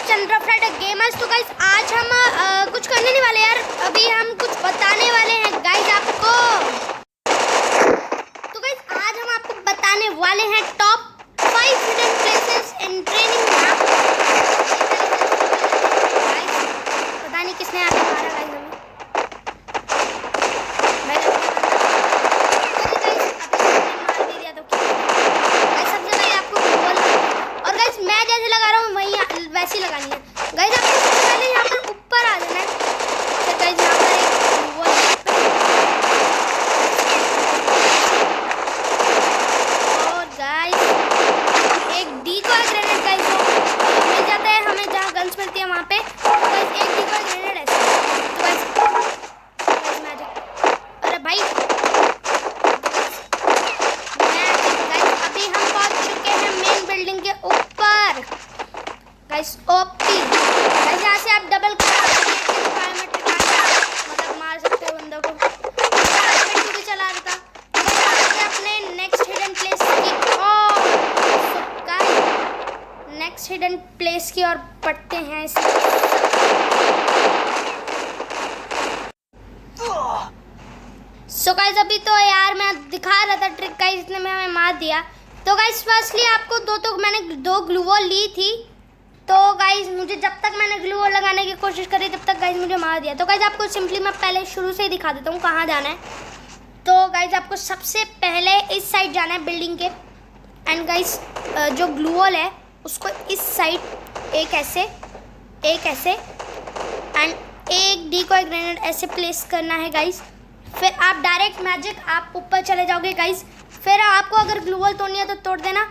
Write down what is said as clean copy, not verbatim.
Chandra Friday gamers. तो guys आज हम कुछ करने नहीं वाले यार, अभी हम कुछ बताने वाले हैं गाइस आपको। तो गाइस आज हम आपको बताने वाले हैं top 5 hidden places in training map. Guys पता नहीं किसने आके मारा गाइस हमें। मैं मार भी दिया तो गाइस सबसे पहले आपको बोल, और गाइस मैं जैसे लगा रहा हूँ वही वैसी लगानी है गाइस। आपको सबसे पहले यहाँ पर ऊपर आ जाना है। तो गाइस यहाँ पर एक वो और गाइस एक डीकॉय ग्रेनेड गाइस मिल जाता है हमें जहाँ गन्स मिलती है वहाँ पे। तो गाइस एक डीकॉय ग्रेनेड ऐसे। तो गाइस मैं अरे भाई गाइस अभी हम पहुँच चुके हैं मेन बिल्डिंग के ऊपर गाइस। ओपी गाइस यहाँ से आप डबल मतलब मार सकते हो बंदों को। भी चला रहा था अपने नेक्स्ट हिडन प्लेस की ओर। नेक्स्ट हिडन प्लेस की ओर पढ़ते हैं। सो गाइस अभी तो यार मैं दिखा रहा था ट्रिक गाइस, इसने में हमें मार दिया। तो गाइस फर्स्टली आपको मैंने दो ग्लू वॉल ली थी। तो गाइस मुझे जब तक मैंने ग्लू वॉल लगाने की कोशिश करी तब तक गाइस मुझे मार दिया। तो गाइस आपको सिंपली मैं पहले शुरू से ही दिखा देता हूँ कहाँ जाना है। तो गाइस आपको सबसे पहले इस साइड जाना है बिल्डिंग के। एंड गाइस जो ग्लू वॉल है उसको इस साइड एक ऐसे एंड एक डीकॉय ग्रेनेड ऐसे प्लेस करना है गाइस। फिर आप डायरेक्ट मैजिक आप ऊपर चले जाओगे गाइस। फिर आपको अगर ग्लू वॉल तोड़नी है तो तोड़ देना,